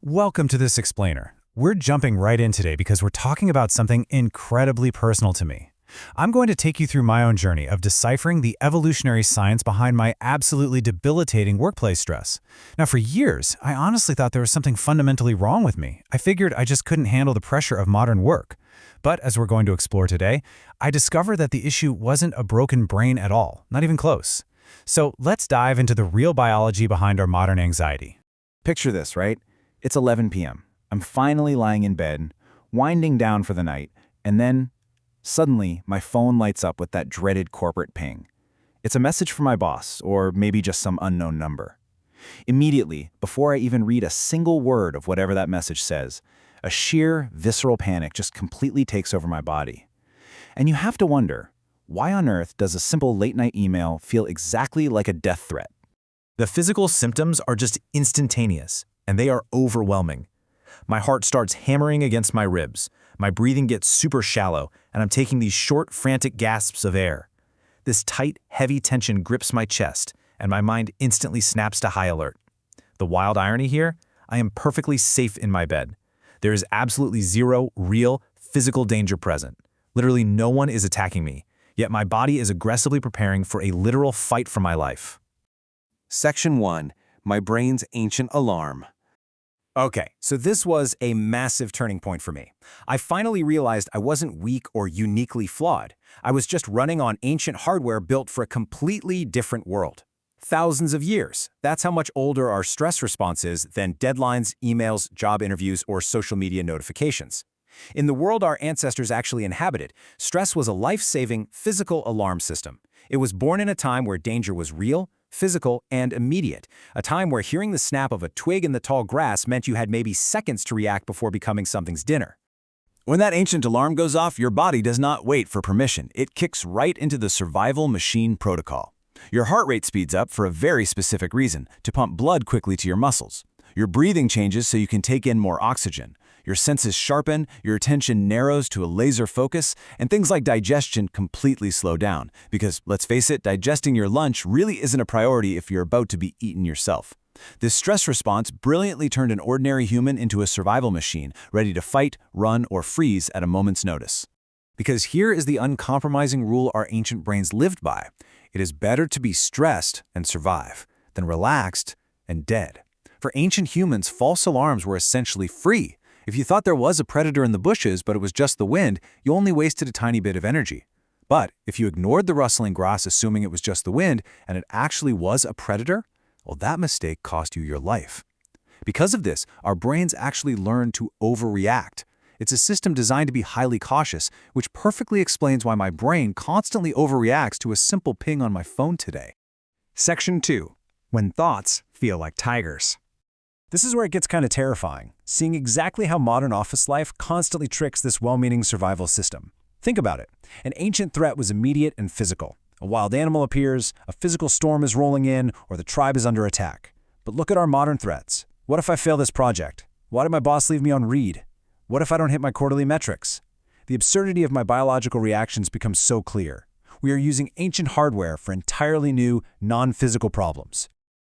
Welcome to this explainer. We're jumping right in today because we're talking about something incredibly personal to me. I'm going to take you through my own journey of deciphering the evolutionary science behind my absolutely debilitating workplace stress. Now, for years, I honestly thought there was something fundamentally wrong with me. I figured I just couldn't handle the pressure of modern work. But as we're going to explore today, I discovered that the issue wasn't a broken brain at all, not even close. So let's dive into the real biology behind our modern anxiety. Picture this, right? It's 11 p.m. I'm finally lying in bed, winding down for the night, and then, suddenly, my phone lights up with that dreaded corporate ping. It's a message from my boss, or maybe just some unknown number. Immediately, before I even read a single word of whatever that message says, a sheer, visceral panic just completely takes over my body. And you have to wonder, why on earth does a simple late-night email feel exactly like a death threat? The physical symptoms are just instantaneous, and they are overwhelming. My heart starts hammering against my ribs, my breathing gets super shallow, and I'm taking these short, frantic gasps of air. This tight, heavy tension grips my chest, and my mind instantly snaps to high alert. The wild irony here? I am perfectly safe in my bed. There is absolutely zero real, physical danger present. Literally no one is attacking me, yet my body is aggressively preparing for a literal fight for my life. Section 1. My brain's ancient alarm. Okay, so this was a massive turning point for me. I finally realized I wasn't weak or uniquely flawed. I was just running on ancient hardware built for a completely different world. Thousands of years. That's how much older our stress response is than deadlines, emails, job interviews, or social media notifications. In the world our ancestors actually inhabited, stress was a life-saving, physical alarm system. It was born in a time where danger was real, physical, and immediate, a time where hearing the snap of a twig in the tall grass meant you had maybe seconds to react before becoming something's dinner. When that ancient alarm goes off, your body does not wait for permission. It kicks right into the survival machine protocol. Your heart rate speeds up for a very specific reason, to pump blood quickly to your muscles. Your breathing changes so you can take in more oxygen. Your senses sharpen, your attention narrows to a laser focus, and things like digestion completely slow down. Because, let's face it, digesting your lunch really isn't a priority if you're about to be eaten yourself. This stress response brilliantly turned an ordinary human into a survival machine, ready to fight, run, or freeze at a moment's notice. Because here is the uncompromising rule our ancient brains lived by. It is better to be stressed and survive than relaxed and dead. For ancient humans, false alarms were essentially free. If you thought there was a predator in the bushes, but it was just the wind, you only wasted a tiny bit of energy. But if you ignored the rustling grass assuming it was just the wind, and it actually was a predator, well, that mistake cost you your life. Because of this, our brains actually learn to overreact. It's a system designed to be highly cautious, which perfectly explains why my brain constantly overreacts to a simple ping on my phone today. Section 2. When thoughts feel like tigers. This is where it gets kind of terrifying, seeing exactly how modern office life constantly tricks this well-meaning survival system. Think about it. An ancient threat was immediate and physical. A wild animal appears, a physical storm is rolling in, or the tribe is under attack. But look at our modern threats. What if I fail this project? Why did my boss leave me on read? What if I don't hit my quarterly metrics? The absurdity of my biological reactions becomes so clear. We are using ancient hardware for entirely new, non-physical problems.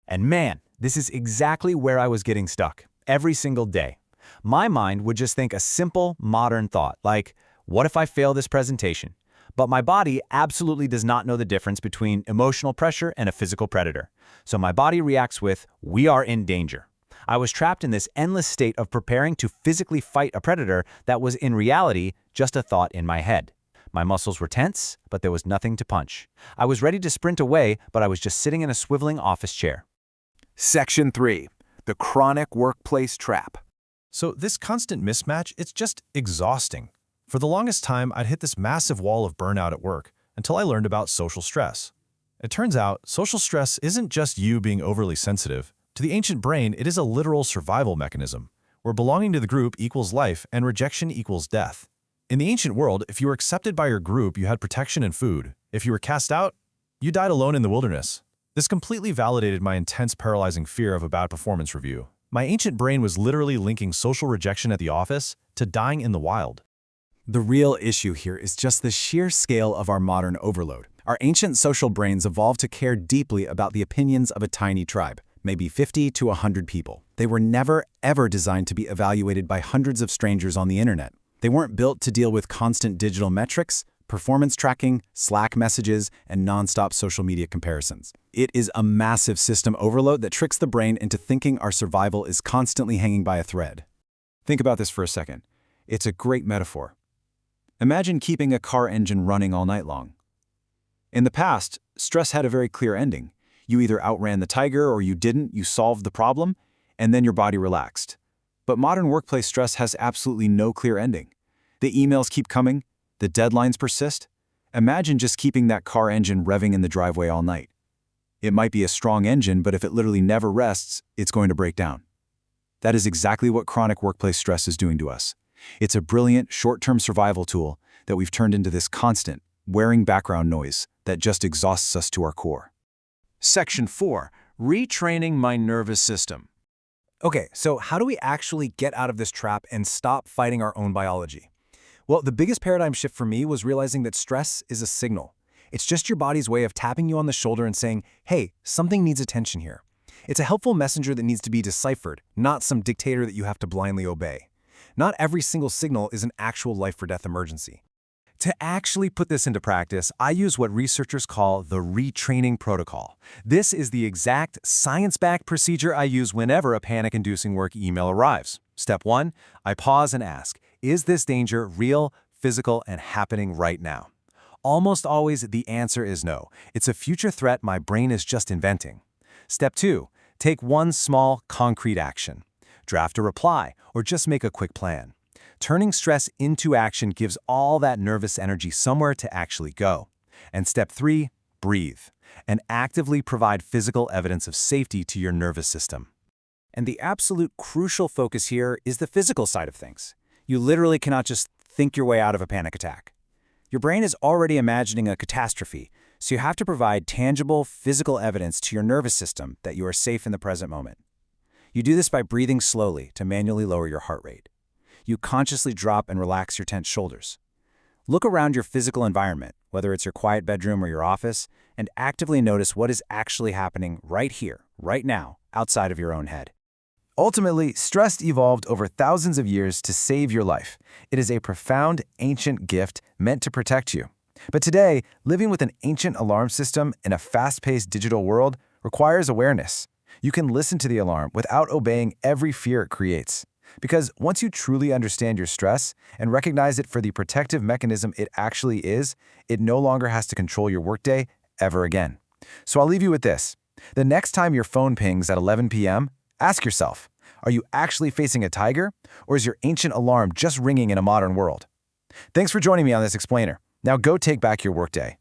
And man, this is exactly where I was getting stuck, every single day. My mind would just think a simple, modern thought, like, what if I fail this presentation? But my body absolutely does not know the difference between emotional pressure and a physical predator. So my body reacts with, we are in danger. I was trapped in this endless state of preparing to physically fight a predator that was in reality just a thought in my head. My muscles were tense, but there was nothing to punch. I was ready to sprint away, but I was just sitting in a swiveling office chair. Section 3. The chronic workplace trap. So this constant mismatch, it's just exhausting. For the longest time, I'd hit this massive wall of burnout at work until I learned about social stress. It turns out, social stress isn't just you being overly sensitive. To the ancient brain, it is a literal survival mechanism, where belonging to the group equals life and rejection equals death. In the ancient world, if you were accepted by your group, you had protection and food. If you were cast out, you died alone in the wilderness. This completely validated my intense paralyzing fear of a bad performance review. My ancient brain was literally linking social rejection at the office to dying in the wild. The real issue here is just the sheer scale of our modern overload. Our ancient social brains evolved to care deeply about the opinions of a tiny tribe, maybe 50 to 100 people. They were never, ever designed to be evaluated by hundreds of strangers on the internet. They weren't built to deal with constant digital metrics, performance tracking, Slack messages, and nonstop social media comparisons. It is a massive system overload that tricks the brain into thinking our survival is constantly hanging by a thread. Think about this for a second. It's a great metaphor. Imagine keeping a car engine running all night long. In the past, stress had a very clear ending. You either outran the tiger or you didn't, you solved the problem, and then your body relaxed. But modern workplace stress has absolutely no clear ending. The emails keep coming, the deadlines persist. Imagine just keeping that car engine revving in the driveway all night. It might be a strong engine, but if it literally never rests, it's going to break down. That is exactly what chronic workplace stress is doing to us. It's a brilliant, short-term survival tool that we've turned into this constant, wearing background noise that just exhausts us to our core. Section 4. Retraining my nervous system. Okay, so how do we actually get out of this trap and stop fighting our own biology? Well, the biggest paradigm shift for me was realizing that stress is a signal. It's just your body's way of tapping you on the shoulder and saying, hey, something needs attention here. It's a helpful messenger that needs to be deciphered, not some dictator that you have to blindly obey. Not every single signal is an actual life-or-death emergency. To actually put this into practice, I use what researchers call the retraining protocol. This is the exact science-backed procedure I use whenever a panic-inducing work email arrives. Step 1, I pause and ask, is this danger real, physical, and happening right now? Almost always, the answer is no. It's a future threat my brain is just inventing. Step 2, take one small, concrete action. Draft a reply, or just make a quick plan. Turning stress into action gives all that nervous energy somewhere to actually go. And step 3, breathe, and actively provide physical evidence of safety to your nervous system. And the absolute crucial focus here is the physical side of things. You literally cannot just think your way out of a panic attack. Your brain is already imagining a catastrophe, so you have to provide tangible, physical evidence to your nervous system that you are safe in the present moment. You do this by breathing slowly to manually lower your heart rate. You consciously drop and relax your tense shoulders. Look around your physical environment, whether it's your quiet bedroom or your office, and actively notice what is actually happening right here, right now, outside of your own head. Ultimately, stress evolved over thousands of years to save your life. It is a profound, ancient gift meant to protect you. But today, living with an ancient alarm system in a fast-paced digital world requires awareness. You can listen to the alarm without obeying every fear it creates. Because once you truly understand your stress and recognize it for the protective mechanism it actually is, it no longer has to control your workday ever again. So I'll leave you with this. The next time your phone pings at 11 p.m., ask yourself, are you actually facing a tiger, or is your ancient alarm just ringing in a modern world? Thanks for joining me on this explainer. Now go take back your workday.